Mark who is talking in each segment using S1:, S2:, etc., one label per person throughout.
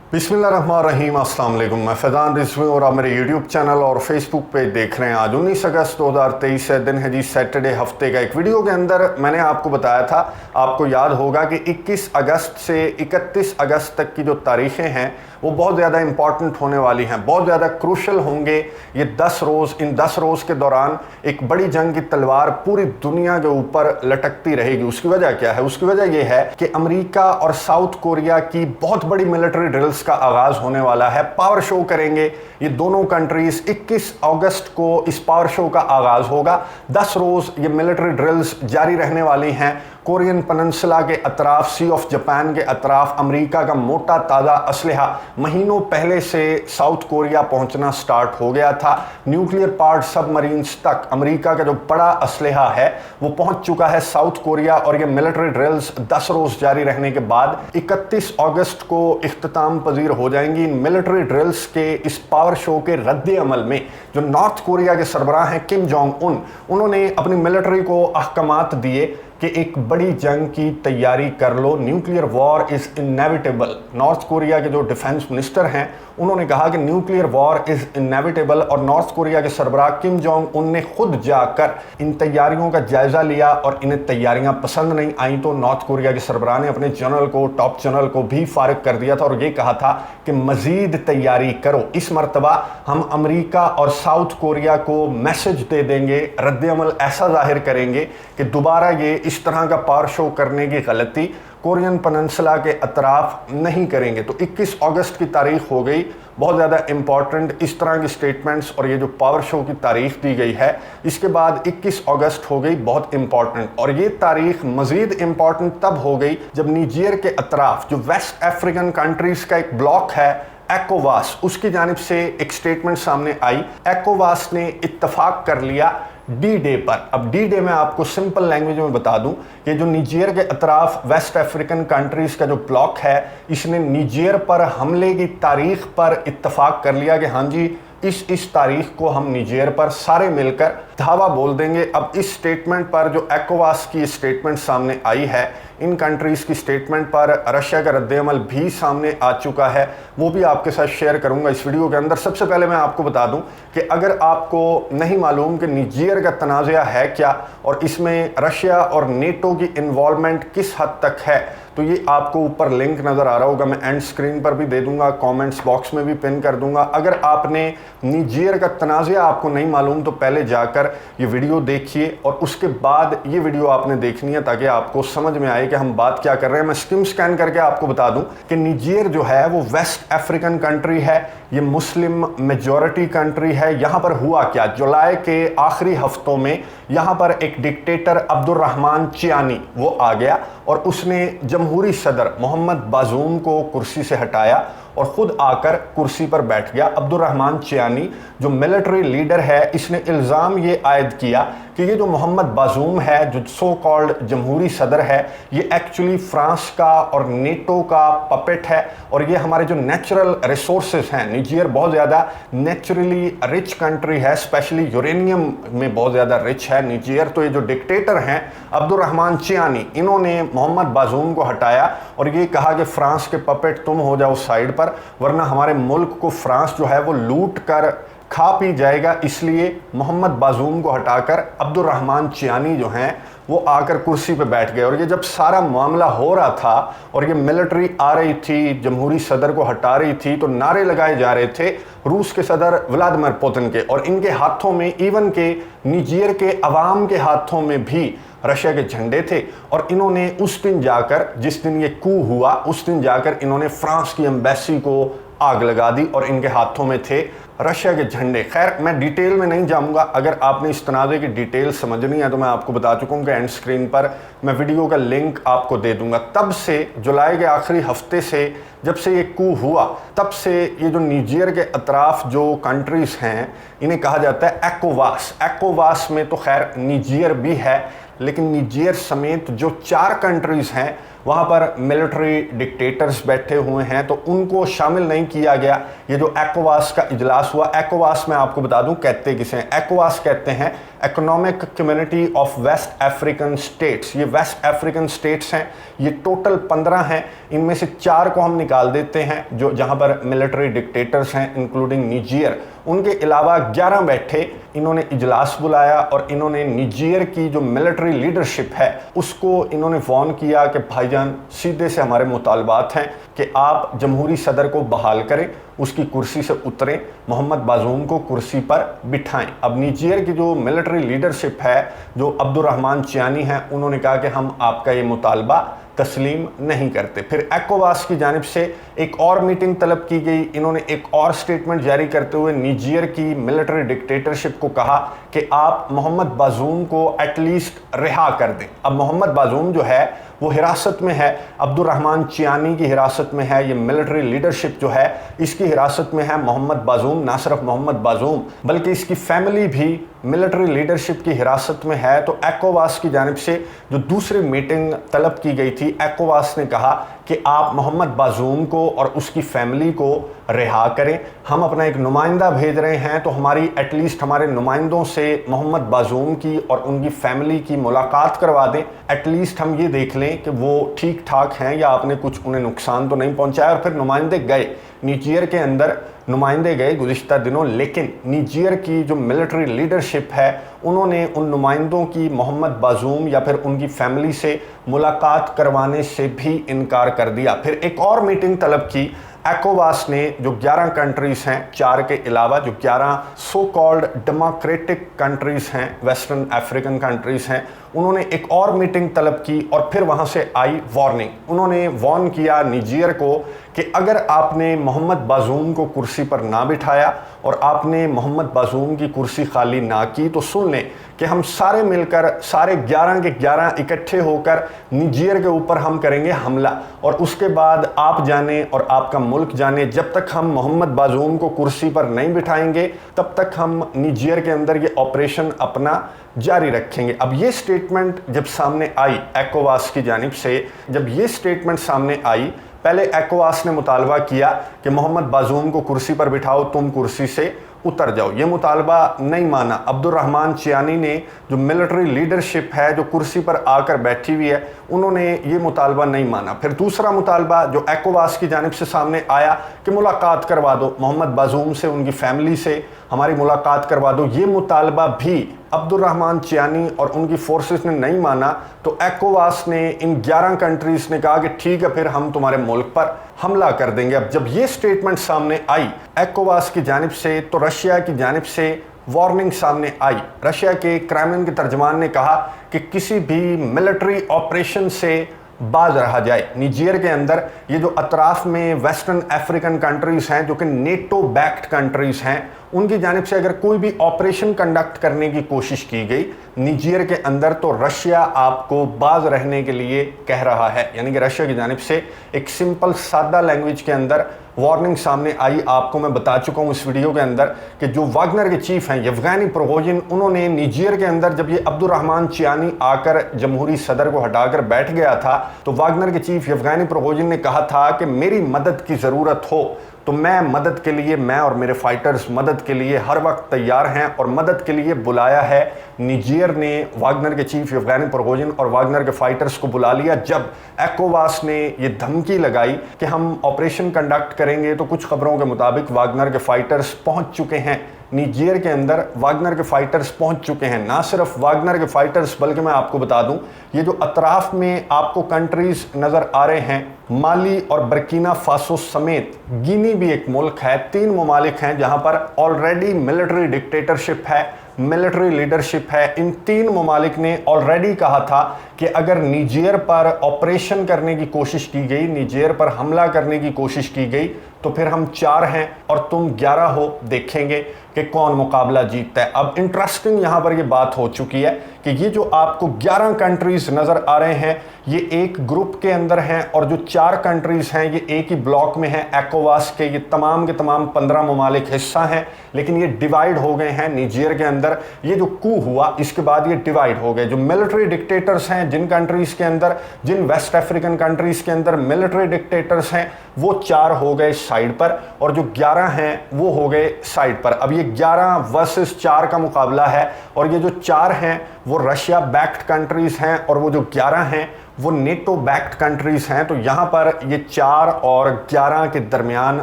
S1: बिस्मिल्लाहिर्रहमानिर्रहीम, अस्सलाम वालेकुम। मैं फैज़ान रिजवी और आप मेरे यूट्यूब चैनल और फेसबुक पे देख रहे हैं। आज 19 अगस्त 2023 है, दिन है जी सैटरडे। हफ्ते का एक वीडियो के अंदर मैंने आपको बताया था, आपको याद होगा कि 21 अगस्त से 31 अगस्त तक की जो तारीखें हैं वो बहुत ज़्यादा इंपॉर्टेंट होने वाली हैं, बहुत ज़्यादा क्रूशल होंगे ये 10 रोज़। इन 10 रोज़ के दौरान एक बड़ी जंग की तलवार पूरी दुनिया के ऊपर लटकती रहेगी। उसकी वजह क्या है? उसकी वजह यह है कि अमेरिका और साउथ कोरिया की बहुत बड़ी मिलिट्री ड्रिल्स का आगाज़ होने वाला है। पावर शो करेंगे ये दोनों कंट्रीज। 21 अगस्त को इस पावर शो का आगाज़ होगा। 10 रोज़ ये मिलिट्री ड्रिल्स जारी रहने वाली हैं। कोरियन पेनिनसुला के अतराफ, सी ऑफ जापान के अतराफ अमेरिका का मोटा ताज़ा असलहा महीनों पहले से साउथ कोरिया पहुंचना स्टार्ट हो गया था। न्यूक्लियर पावर्ड सबमरीन्स तक अमेरिका का जो बड़ा असलहा है वो पहुंच चुका है साउथ कोरिया। और ये मिलिट्री ड्रिल्स 10 रोज़ जारी रहने के बाद 31 अगस्त को इख्तिताम पजीर हो जाएंगी। इन मिलिट्री ड्रिल्स के इस पावर शो के रद्द अमल में जो नॉर्थ कोरिया के सरबराह हैं किम जोंग उन, उन्होंने अपनी मिलिट्री को अहकामात दिए कि एक बड़ी जंग की तैयारी कर लो, nuclear war is inevitable. North Korea के जो डिफेंस मिनिस्टर हैं उन्होंने कहा कि न्यूक्लियर वॉर इज़ इनएविटेबल। और नॉर्थ कोरिया के सरबराह किम जोंग उन ने खुद जाकर इन तैयारियों का जायज़ा लिया और इन्हें तैयारियां पसंद नहीं आई तो नॉर्थ कोरिया के सरबराह ने अपने जनरल को, टॉप जनरल को भी फारिग कर दिया था और ये कहा था कि मज़ीद तैयारी करो। इस मरतबा हम अमेरिका और साउथ कोरिया को मैसेज दे देंगे, रद्द-ए-अमल ऐसा जाहिर करेंगे कि दोबारा ये इस तरह का पावर शो करने की गलती कोरियन पेनिनसुला के अतराफ नहीं करेंगे। तो 21 अगस्त की तारीख हो गई बहुत ज़्यादा इंपॉर्टेंट। इस तरह की स्टेटमेंट्स और ये जो पावर शो की तारीख दी गई है इसके बाद 21 अगस्त हो गई बहुत इंपॉर्टेंट। और ये तारीख मज़ीद इंपॉर्टेंट तब हो गई जब नीजियर के अतराफ जो वेस्ट अफ्रीकन कंट्रीज़ का एक ब्लॉक है एकोवास, उसकी जानिब से एक स्टेटमेंट सामने आई। एकोवास ने इत्तफाक कर लिया डी डे पर। अब डी डे में आपको सिंपल लैंग्वेज में बता दूं कि जो निजेर के अतराफ वेस्ट अफ्रीकन कंट्रीज का जो ब्लॉक है इसने निजेर पर हमले की तारीख पर इत्तफाक कर लिया कि हाँ जी इस तारीख को हम निजेर पर सारे मिलकर धावा बोल देंगे। अब इस स्टेटमेंट पर जो एकोवास की स्टेटमेंट सामने आई है, इन कंट्रीज़ की स्टेटमेंट पर रशिया का रद्द-ए-अमल भी सामने आ चुका है, वो भी आपके साथ शेयर करूंगा इस वीडियो के अंदर। सबसे पहले मैं आपको बता दूं कि अगर आपको नहीं मालूम कि निजेर का तनाज़ा है क्या और इसमें रशिया और नेटो की इन्वॉल्वमेंट किस हद तक है, तो ये आपको ऊपर लिंक नज़र आ रहा होगा, मैं एंड स्क्रीन पर भी दे दूंगा, कमेंट्स बॉक्स में भी पिन कर दूंगा। अगर आपने निजेर का तनाज़ा आपको नहीं मालूम तो पहले जाकर ये वीडियो देखिए और उसके बाद ये वीडियो आपने देखनी है ताकि आपको समझ में आए कि हम बात क्या कर रहे हैं। मैं स्किम स्कैन करके आपको बता दूं कि निजेर जो है वो वेस्ट अफ्रीकन कंट्री है, ये मुस्लिम मेजॉरिटी कंट्री है। यहाँ पर हुआ क्या, जुलाई के आखिरी हफ्तों में यहाँ पर एक डिक्टेटर अब्दुर्रहमान चियानी वो आ गया और उसने जमहूरी सदर मोहम्मद बाजूम को कुर्सी से हटाया और ख़ुद आकर कुर्सी पर बैठ गया। अब्दुर्रहमान चियानी जो मिलिट्री लीडर है, इसने इल्ज़ाम ये आयद किया कि ये जो मोहम्मद बाजूम है, जो सो कॉल्ड जमहूरी सदर है, ये एक्चुअली फ्रांस का और नेटो का पपेट है और ये हमारे जो नेचुरल रिसोर्सेज हैं, निजेर बहुत ज़्यादा नेचुरली रिच कंट्री है, स्पेशली यूरेनियम में बहुत ज़्यादा रिच है निजेर। तो ये जो डिक्टेटर हैं अब्दुर्रहमान चियानी, इन्होंने मोहम्मद बाजूम को हटाया और ये कहा कि फ्रांस के पपेट तुम हो जाओ साइड पर, वरना हमारे मुल्क को फ्रांस जो है वो लूट कर खा पी जाएगा। इसलिए मोहम्मद बाजूम को हटाकर अब्दुर्रहमान चियानी जो हैं वो आकर कुर्सी पे बैठ गए। और ये जब सारा मामला हो रहा था और ये मिलिट्री आ रही थी, जमहूरी सदर को हटा रही थी, तो नारे लगाए जा रहे थे रूस के सदर व्लादिमीर पुतिन के, और इनके हाथों में, इवन के निजेर के अवाम के हाथों में भी रशिया के झंडे थे। और इन्होंने उस दिन जाकर, जिस दिन ये कू हुआ, उस दिन जाकर इन्होंने फ्रांस की एम्बेसी को आग लगा दी और इनके हाथों में थे रशिया के झंडे। खैर मैं डिटेल में नहीं जाऊंगा, अगर आपने इस तनाज़े की डिटेल समझनी है तो मैं आपको बता चुका हूँ कि एंड स्क्रीन पर मैं वीडियो का लिंक आपको दे दूंगा। तब से जुलाई के आखिरी हफ्ते से जब से ये कू हुआ, तब से ये जो निजेर के अतराफ जो कंट्रीज़ हैं इन्हें कहा जाता है एकोवास। एकोवास में तो खैर निजेर भी है, लेकिन निजेर समेत जो 4 कंट्रीज़ हैं वहाँ पर मिलिट्री डिक्टेटर्स बैठे हुए हैं तो उनको शामिल नहीं किया गया। ये जो एकोवास का इजलास हुआ, एकोवास में आपको बता दूं कहते किसे हैं। एकोवास कहते हैं economic community of west African states. ये वेस्ट अफ्रीकन स्टेट्स हैं, ये टोटल 15 हैं। इनमें से 4 को हम निकाल देते हैं जो जहां पर मिलिट्री डिक्टेटर्स हैं, इंक्लूडिंग निजीर। उनके अलावा 11 बैठे, इन्होंने इजलास बुलाया और इन्होंने निजीर की जो मिलिट्री लीडरशिप है उसको इन्होंने वार्न किया कि भाईजान सीधे से हमारे मुतालबात हैं कि आप जमहूरी सदर को बहाल करें, उसकी कुर्सी से उतरें, मोहम्मद बाजूम को कुर्सी पर बिठाएं। अब निजीर की जो मिलिट्री लीडरशिप है, जो अब्दुर्रहमान चियानी हैं, उन्होंने कहा कि हम आपका ये मुतालबा तस्लीम नहीं करते। फिर ECOWAS की जानिब से एक और मीटिंग तलब की गई। इन्होंने एक और स्टेटमेंट जारी करते हुए निजीर की मिलिट्री डिक्टेटरशिप को कहा कि आप मोहम्मद बाजूम को एटलीस्ट रिहा कर दें। अब मोहम्मद बाजूम जो है वो हिरासत में है, अब्दुर्रहमान चियानी की हिरासत में है, ये मिलिट्री लीडरशिप जो है इसकी हिरासत में है। मोहम्मद बाजूम, ना सिर्फ मोहम्मद बाजूम बल्कि इसकी फैमिली भी मिलिट्री लीडरशिप की हिरासत में है। तो ECOWAS की जानिब से जो दूसरी मीटिंग तलब की गई थी, ECOWAS ने कहा कि आप मोहम्मद बाजूम को और उसकी फैमिली को रिहा करें। हम अपना एक नुमाइंदा भेज रहे हैं, तो हमारी एटलीस्ट हमारे नुमाइंदों से मोहम्मद बाजूम की और उनकी फैमिली की मुलाकात करवा दें। एटलीस्ट हम ये देख लें कि वो ठीक ठाक हैं या आपने कुछ उन्हें नुकसान तो नहीं पहुंचाया। और फिर नुमाइंदे गए, निजीर के अंदर नुमाइंदे गए गुज़िश्ता दिनों, लेकिन निजीर की जो मिलिट्री लीडरशिप है उन्होंने उन नुमाइंदों की मोहम्मद बाजूम या फिर उनकी फैमिली से मुलाकात करवाने से भी इनकार कर दिया। फिर एक और मीटिंग तलब की। ECOWAS ने जो 11 कंट्रीज़ हैं, 4 के अलावा जो 11 सो कॉल्ड डेमोक्रेटिक कंट्रीज़ हैं, वेस्टर्न अफ्रीकन कंट्रीज़ हैं, उन्होंने एक और मीटिंग तलब की और फिर वहाँ से आई वार्निंग। उन्होंने वार्न किया निजीर को कि अगर आपने मोहम्मद बाजूम को कुर्सी पर ना बिठाया और आपने मोहम्मद बाजूम की कुर्सी खाली ना की तो सुन लें कि हम सारे मिलकर, सारे 11 के 11 इकट्ठे होकर निजीर के ऊपर हम करेंगे हमला। और उसके बाद आप जाने और आपका मुल्क जाने, जब तक हम मोहम्मद बाजूम को कुर्सी पर नहीं बिठाएंगे तब तक हम निजीर के अंदर ये ऑपरेशन अपना जारी रखेंगे। अब ये स्टेटमेंट जब सामने आई ECOWAS की जानिब से, जब ये स्टेटमेंट सामने आई, पहले ECOWAS ने मुतालबा किया कि मोहम्मद बाजूम को कुर्सी पर बिठाओ, तुम कुर्सी से उतर जाओ। ये मुतालबा नहीं माना। अब्दुर्रहमान चियानी ने, जो मिलिट्री लीडरशिप है जो कुर्सी पर आकर बैठी हुई है, उन्होंने ये मुतालबा नहीं माना। फिर दूसरा मुतालबा जो ECOWAS की जानिब से सामने आया कि मुलाकात करवा दो मोहम्मद बाजूम से, उनकी फैमिली से हमारी मुलाकात करवा दो। ये मुतालबा भी अब्दुर्रहमान चियानी और उनकी फोर्सेस ने नहीं माना। तो ECOWAS ने, इन 11 कंट्रीज़ ने कहा कि ठीक है, फिर हम तुम्हारे मुल्क पर हमला कर देंगे। अब जब ये स्टेटमेंट सामने आई ECOWAS की जानिब से, तो रशिया की जानिब से वार्निंग सामने आई। रशिया के क्रेमलिन के तर्जमान ने कहा कि किसी भी मिलिट्री ऑपरेशन से बाज रहा जाए। निजीर के अंदर ये जो अतराफ में वेस्टर्न अफ्रीकन कंट्रीज़ हैं जो कि नेटो बैक्ड कंट्रीज़ हैं, उनकी जानिब से अगर कोई भी ऑपरेशन कंडक्ट करने की कोशिश की गई निजीर के अंदर, तो रशिया आपको बाज रहने के लिए कह रहा है। यानी कि रशिया की जानिब से एक सिंपल सादा लैंग्वेज के अंदर वार्निंग सामने आई। आपको मैं बता चुका हूँ इस वीडियो के अंदर कि जो वागनर के चीफ हैं येवगेनी प्रिगोजिन, उन्होंने निजीर के अंदर जब ये अब्दुर्रहमान चियानी आकर जमहूरी सदर को हटाकर बैठ गया था, तो वागनर के चीफ येवगेनी प्रिगोजिन ने कहा था कि मेरी मदद की ज़रूरत हो तो मैं मदद के लिए, मैं और मेरे फाइटर्स मदद के लिए हर वक्त तैयार हैं। और मदद के लिए बुलाया है निजीर ने वागनर के चीफ येवगेनी प्रिगोजिन और वागनर के फाइटर्स को बुला लिया। जब ECOWAS ने ये धमकी लगाई कि हम ऑपरेशन कंडक्ट करेंगे, तो कुछ खबरों के मुताबिक वागनर के फाइटर्स पहुंच चुके हैं निजीर के अंदर। वागनर के फाइटर्स पहुंच चुके हैं। ना सिर्फ वागनर के फाइटर्स, बल्कि मैं आपको बता दूं, ये जो अतराफ में आपको कंट्रीज नज़र आ रहे हैं, माली और बर्किना फासो समेत गिनी भी एक मुल्क है, 3 ममालिक हैं जहां पर ऑलरेडी मिलिट्री डिक्टेटरशिप है, मिलिट्री लीडरशिप है। इन 3 ममालिक ने ऑलरेडी कहा था कि अगर निजीर पर ऑपरेशन करने की कोशिश की गई, निजीर पर हमला करने की कोशिश की गई, तो फिर हम 4 हैं और तुम 11 हो, देखेंगे कि कौन मुकाबला जीतता है। अब इंटरेस्टिंग यहाँ पर ये बात हो चुकी है कि ये जो आपको 11 कंट्रीज नज़र आ रहे हैं, ये एक ग्रुप के अंदर हैं, और जो 4 कंट्रीज हैं ये एक ही ब्लॉक में हैं ECOWAS के। ये तमाम के तमाम 15 ममालिक हिस्सा हैं, लेकिन ये डिवाइड हो गए हैं निजीर के अंदर। ये जो कू हुआ इसके बाद ये डिवाइड हो गए। जो मिलिट्री डिक्टेटर्स हैं जिन कंट्रीज़ के अंदर, जिन वेस्ट अफ्रीकन कंट्रीज़ के अंदर मिलिट्री डिक्टेटर्स हैं, वो 4 हो गए। साइड पर और जो 11 हैं वो हो गए साइड पर। अब ये 11 वर्सेस 4 का मुकाबला है और ये जो 4 हैं वो रशिया बैक्ड कंट्रीज हैं और वो जो 11 हैं वो नेटो बैक्ड कंट्रीज हैं। तो यहाँ पर ये 4 और 11 के दरमियान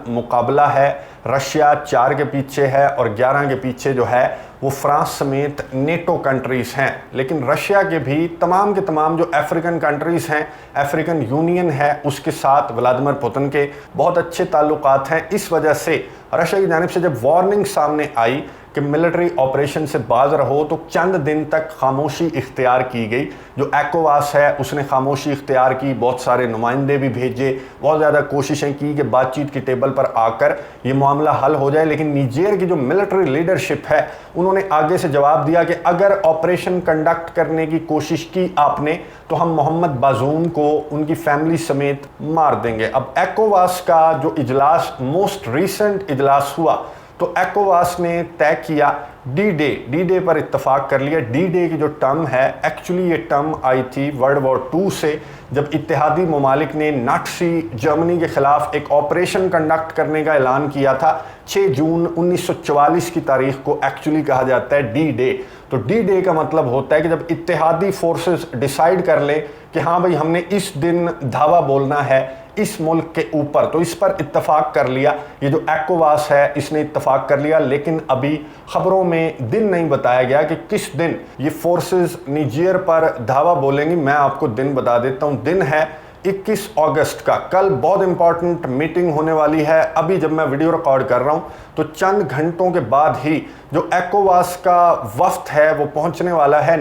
S1: मुकाबला है। रशिया 4 के पीछे है और 11 के पीछे जो है वो फ्रांस समेत नेटो कंट्रीज हैं। लेकिन रशिया के भी तमाम के तमाम जो अफ्रीकन कंट्रीज हैं, अफ्रीकन यूनियन है उसके साथ व्लादिमीर पुतिन के बहुत अच्छे ताल्लुकात हैं। इस वजह से रशिया की जानिब से जब वार्निंग सामने आई कि मिलिट्री ऑपरेशन से बाज रहो तो चंद दिन तक खामोशी इख्तियार की गई। जो ECOWAS है उसने खामोशी इख्तियार की, बहुत सारे नुमाइंदे भी भेजे, बहुत ज़्यादा कोशिशें की कि बातचीत की टेबल पर आकर ये मामला हल हो जाए। लेकिन निजेर की जो मिलिट्री लीडरशिप है उन्होंने आगे से जवाब दिया कि अगर ऑपरेशन कंडक्ट करने की कोशिश की आपने तो हम मोहम्मद बाजूम को उनकी फैमिली समेत मार देंगे। अब ECOWAS का जो इजलास मोस्ट रिसेंट इजलास हुआ तो ECOWAS ने तय किया डी डे पर इत्तफाक कर लिया। डी डे की जो टर्म है एक्चुअली ये टर्म आई थी वर्ल्ड वॉर 2 से, जब इत्तेहादी ममालिक ने नाटसी जर्मनी के खिलाफ एक ऑपरेशन कंडक्ट करने का ऐलान किया था। 6 जून 1944 की तारीख को एक्चुअली कहा जाता है डी डे। तो डी डे का मतलब होता है कि जब इत्तेहादी फोर्सेस डिसाइड कर ले कि हाँ भाई हमने इस दिन धावा बोलना है इस मुल्क के ऊपर, तो इस पर इत्तफाक कर लिया। ये जो ECOWAS है इसने इत्तफाक कर लिया, लेकिन अभी खबरों में दिन नहीं बताया गया कि किस दिन ये फोर्सेस निजेर पर धावा बोलेंगी। मैं आपको दिन बता देता हूँ, दिन है 21 अगस्त का। कल बहुत इंपॉर्टेंट मीटिंग होने वाली है। अभी जब मैं वीडियो रिकॉर्ड कर रहा हूँ तो चंद घंटों के बाद ही जो ECOWAS का वफ्द है वो पहुंचने वाला है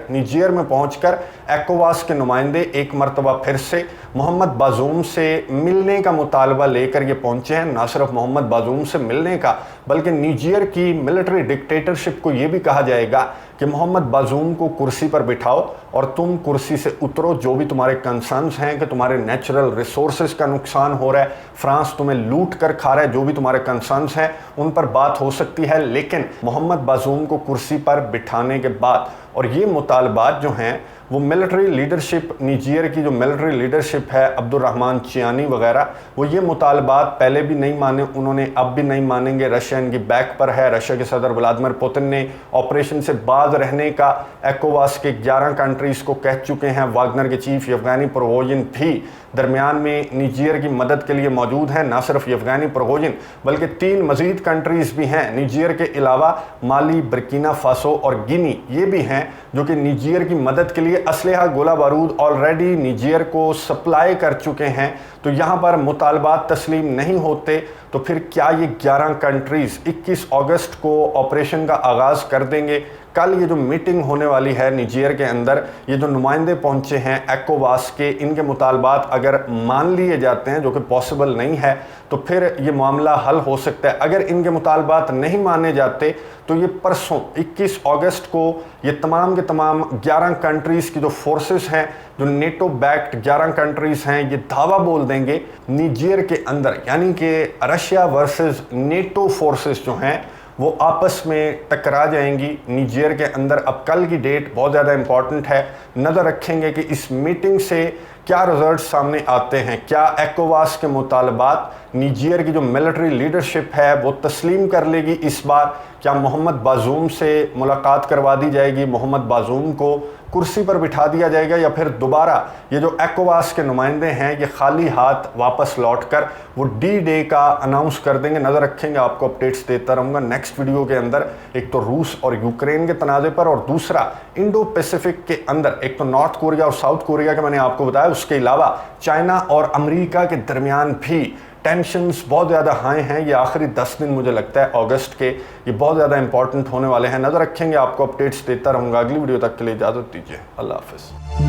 S1: निजेर में पहुंचकर ECOWAS के नुमाइंदे एक मरतबा फिर से मोहम्मद बाजूम से मिलने का मुतालबा लेकर ये पहुंचे हैं। ना सिर्फ मोहम्मद बाजूम से मिलने का बल्कि निजेर की मिलिट्री डिक्टेटरशिप को ये भी कहा जाएगा कि मोहम्मद बाजूम को कुर्सी पर बिठाओ और तुम कुर्सी से उतरो। जो भी तुम्हारे कंसर्न्स हैं कि तुम्हारे नेचुरल रिसोर्सेज का नुकसान हो रहा है, फ्रांस तुम्हें लूट कर खा रहा है, जो भी तुम्हारे कंसर्न्स हैं उन पर बात हो सकती है। लेकिन मोहम्मद बाजूम को कुर्सी पर बिठाने के बाद और ये मुतालबात जो हैं वो मिलिट्री लीडरशिप निजेर की जो मिलिट्री लीडरशिप है अब्दुर्रहमान चियानी वगैरह, वो ये मुतालबात पहले भी नहीं माने, उन्होंने अब भी नहीं मानेंगे। रशिया इनकी बैक पर है। रशिया के सदर व्लादिमीर पुतिन ने ऑपरेशन से बाज रहने का ECOWAS के 11 कंट्रीज़ को कह चुके हैं। वागनर के चीफ येवगेनी प्रिगोजिन भी दरमियान में निजेर की मदद के लिए मौजूद हैं। ना सिर्फ येवगेनी प्रिगोजिन बल्कि 3 मज़ीद कंट्रीज़ भी हैं निजेर के अलावा, माली, बुर्किना फासो और गिनी, ये भी हैं जो कि निजेर की मदद के लिए असलहा गोला बारूद ऑलरेडी निजेर को सप्लाई कर चुके हैं। तो यहाँ पर मुतालबात तस्लीम नहीं होते तो फिर क्या ये 11 कंट्रीज़ 21 अगस्त को ऑपरेशन का आगाज़ कर देंगे? कल ये जो मीटिंग होने वाली है निजेर के अंदर, ये जो नुमाइंदे पहुंचे हैं ECOWAS के, इनके मुतालबात अगर मान लिए जाते हैं, जो कि पॉसिबल नहीं है, तो फिर ये मामला हल हो सकता है। अगर इनके मुतालबात नहीं माने जाते तो ये परसों 21 अगस्त को ये तमाम के तमाम 11 कंट्रीज़ की जो फोर्सेस हैं, जो नेटो बैक्ड 11 कंट्रीज़ हैं, ये धावा बोल देंगे निजेर के अंदर। यानी कि रशिया वर्सेस नेटो फोर्सेस जो हैं वो आपस में टकरा जाएंगी निजेर के अंदर। अब कल की डेट बहुत ज़्यादा इंपॉर्टेंट है। नज़र रखेंगे कि इस मीटिंग से क्या रिजल्ट सामने आते हैं। क्या ECOWAS के मुतालबात निजेर की जो मिलिट्री लीडरशिप है वो तस्लीम कर लेगी इस बार? क्या मोहम्मद बाजूम से मुलाकात करवा दी जाएगी, मोहम्मद बाजूम को कुर्सी पर बिठा दिया जाएगा, या फिर दोबारा ये जो ECOWAS के नुमाइंदे हैं ये खाली हाथ वापस लौटकर वो डी डे का अनाउंस कर देंगे? नज़र रखेंगे, आपको अपडेट्स देता रहूँगा नेक्स्ट वीडियो के अंदर। एक तो रूस और यूक्रेन के तनाज़े पर और दूसरा इंडो पैसिफिक के अंदर, एक तो नॉर्थ कोरिया और साउथ कोरिया के मैंने आपको बताया, उसके अलावा चाइना और अमेरिका के दरमियान भी टेंशन्स बहुत ज़्यादा हाई हैं। ये आखिरी 10 दिन मुझे लगता है अगस्त के, ये बहुत ज़्यादा इंपॉर्टेंट होने वाले हैं। नज़र रखेंगे, आपको अपडेट्स देता रहूँगा। अगली वीडियो तक के लिए इजाज़त दीजिए। अल्लाह हाफ़िज़।